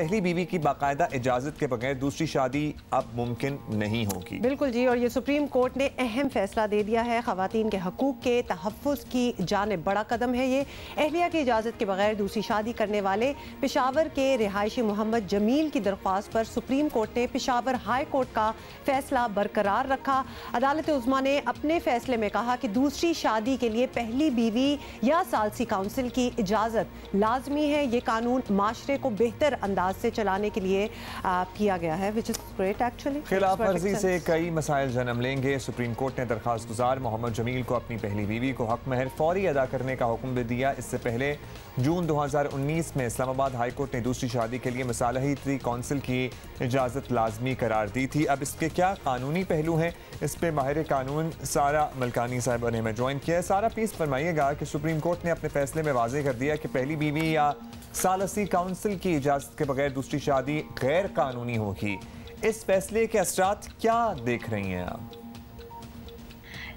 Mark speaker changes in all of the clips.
Speaker 1: पहली बीवी की बाकायदा इजाज़त के बगैर दूसरी शादी अब मुमकिन नहीं होगी।
Speaker 2: बिल्कुल जी, और ये सुप्रीम कोर्ट ने अहम फैसला दे दिया है। ख़वातीन के हकूक़ के तहफ़्फ़ुज़ की जानिब बड़ा कदम है ये। अहलिया की इजाज़त के बगैर दूसरी शादी करने वाले पेशावर के रिहायशी मोहम्मद जमील की दरख्वास्त पर सुप्रीम कोर्ट ने पेशावर हाई कोर्ट का फैसला बरकरार रखा। अदालत उज़्मा ने अपने फैसले में कहा कि दूसरी शादी के लिए पहली बीवी या सालसी काउंसिल की इजाज़त लाजमी है। ये कानून माशरे को बेहतर अंदाज से चलाने के लिए किया गया है, विच इज़ ग्रेट एक्चुअली।
Speaker 1: खिलाफ वर्जी से कई मसाइल जन्म लेंगे। सुप्रीम कोर्ट ने दरख्वास्त गुजार मोहम्मद जमील को अपनी पहली बीवी को हक महर फौरी अदा करने का हुक्म भी दिया। इससे पहले जून 2019 में इस्लामाबाद हाई कोर्ट ने दूसरी शादी के लिए मसालही काउंसिल की इजाज़त लाजमी करार दी थी। अब इसके क्या कानूनी पहलू हैं, इस पर माहिर कानून सारा मलकानी साहिबा ने हमें ज्वाइन किया है। सारा प्लीज़ फरमाइएगा कि सुप्रीम कोर्ट ने अपने फैसले में वाज़ेह कर दिया कि पहली बीवी या सालसी काउंसिल की इजाज़त के बगैर दूसरी शादी गैर कानूनी होगी। इस फैसले के असरात क्या देख रही हैं आप?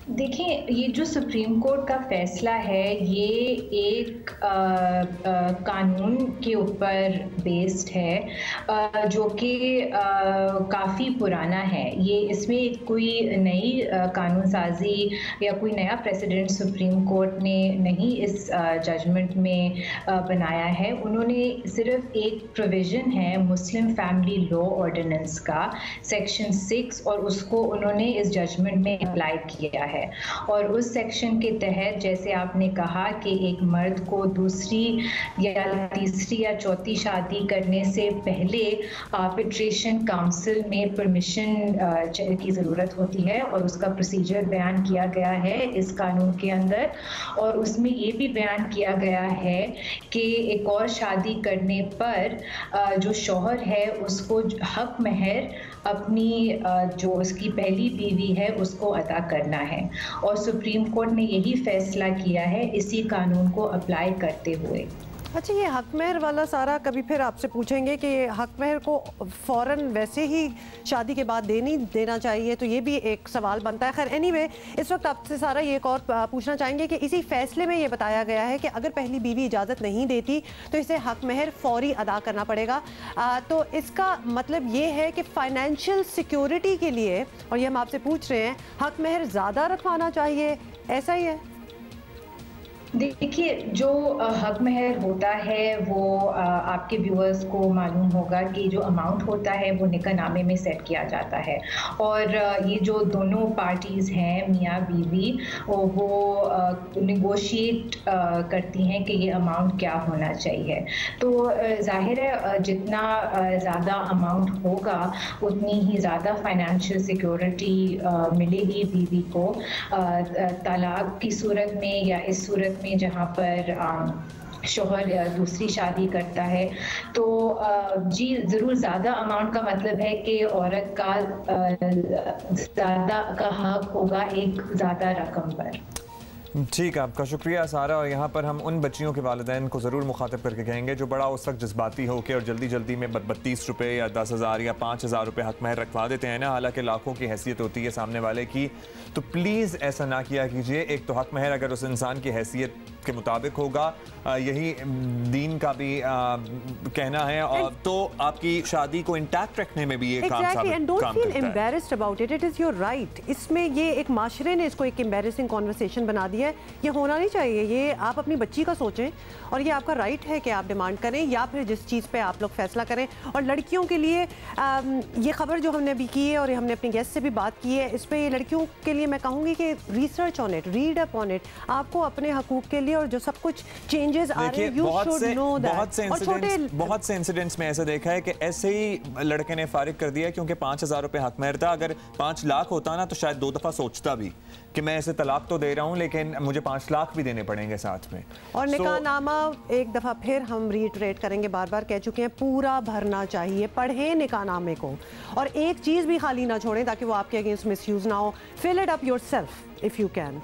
Speaker 3: देखिए, ये जो सुप्रीम कोर्ट का फ़ैसला है ये एक कानून के ऊपर बेस्ड है जो कि काफ़ी पुराना है। ये इसमें कोई नई कानून साजी या कोई नया प्रेसिडेंट सुप्रीम कोर्ट ने नहीं इस जजमेंट में बनाया है। उन्होंने सिर्फ एक प्रोविज़न है मुस्लिम फैमिली लॉ ऑर्डिनेंस का सेक्शन 6 और उसको उन्होंने इस जजमेंट में अप्लाई किया है। और उस सेक्शन के तहत जैसे आपने कहा कि एक मर्द को दूसरी या तीसरी या चौथी शादी करने से पहले आर्बिट्रेशन काउंसिल में परमिशन की ज़रूरत होती है और उसका प्रोसीजर बयान किया गया है इस कानून के अंदर। और उसमें ये भी बयान किया गया है कि एक और शादी करने पर जो शौहर है उसको हक महर अपनी जो उसकी पहली बीवी है उसको अदा करना है। और सुप्रीम कोर्ट ने यही फैसला किया है इसी कानून को अप्लाई करते हुए।
Speaker 2: अच्छा, ये हक महर वाला सारा कभी फिर आपसे पूछेंगे कि हक महर को फ़ौरन वैसे ही शादी के बाद देना चाहिए, तो ये भी एक सवाल बनता है। खैर एनीवे, इस वक्त आपसे सारा ये एक और पूछना चाहेंगे कि इसी फैसले में ये बताया गया है कि अगर पहली बीवी इजाज़त नहीं देती तो इसे हक महर फ़ौरी अदा करना पड़ेगा। तो इसका मतलब ये है कि फ़ाइनेंशियल सिक्योरिटी के लिए, और ये हम आपसे पूछ रहे हैं, हक महर ज़्यादा रखवाना चाहिए, ऐसा ही है?
Speaker 3: देखिए, जो हक महर होता है वो आपके व्यूअर्स को मालूम होगा कि जो अमाउंट होता है वो निकाहनामे में सेट किया जाता है। और ये जो दोनों पार्टीज़ हैं मियाँ बीवी वो नेगोशिएट करती हैं कि ये अमाउंट क्या होना चाहिए। तो जाहिर है जितना ज़्यादा अमाउंट होगा उतनी ही ज़्यादा फाइनेंशियल सिक्योरिटी मिलेगी बीवी को तलाक की सूरत में या इस सूरत में जहाँ पर शौहर दूसरी शादी करता है। तो जी ज़रूर ज़्यादा अमाउंट का मतलब है कि औरत का ज़्यादा का हक होगा एक ज़्यादा रकम पर।
Speaker 1: ठीक है, आपका शुक्रिया सारा। और यहाँ पर हम उन बच्चियों के वालिदैन को ज़रूर मुखातब करके कहेंगे जो बड़ा उस वक्त जज्बाती होकर और जल्दी जल्दी में 32 रुपये या 10,000 या 5,000 रुपये हक महर रखवा देते हैं ना, हालांकि लाखों की हैसियत होती है सामने वाले की। तो प्लीज़ ऐसा ना किया कीजिए। एक तो हक महर अगर उस इंसान की हैसियत के मुताबिक होगा, यही दीन का भी कहना है, और तो आपकी शादी को इंटैक्ट रखने में भी ये काम
Speaker 2: करता है। इसमें ये एक माशरे ने इसको एक एम्बैरेसिंग कॉन्वर्सेशन बना दिया है। ये होना नहीं चाहिए। ये आप अपनी बच्ची का सोचें और ये आपका राइट है कि आप डिमांड करें या फिर जिस चीज़ पे आप लोग फैसला करें। और लड़कियों के लिए ये खबर जो हमने अभी की है और हमने अपने गेस्ट से भी बात की है, इस पर ये लड़कियों के लिए मैं कहूँगी कि research on it, read up on it. आपको अपने हकूक़ के लिए और जो सब कुछ चेंजेस आ रहे हैं, यू शुड नो दैट।
Speaker 1: बहुत से इंसिडेंट्स में ऐसा देखा है कि ऐसे ही लड़के ने फारिग कर दिया क्योंकि 5,000 रुपये हक महर था। अगर 5 लाख होता ना तो शायद 2 दफ़ा सोचता भी कि मैं ऐसे तलाक तो दे रहा हूँ लेकिन मुझे 5 लाख भी देने पड़ेंगे साथ में।
Speaker 2: और निकाहनामा एक दफ़ा फिर हम रीट्रेट करेंगे, बार बार कह चुके हैं, पूरा भरना चाहिए। पढ़ें निकाहनामे को और एक चीज़ भी खाली ना छोड़ें ताकि वो आपके अगेंस्ट मिसयूज़ ना हो। Fill it up yourself if you can.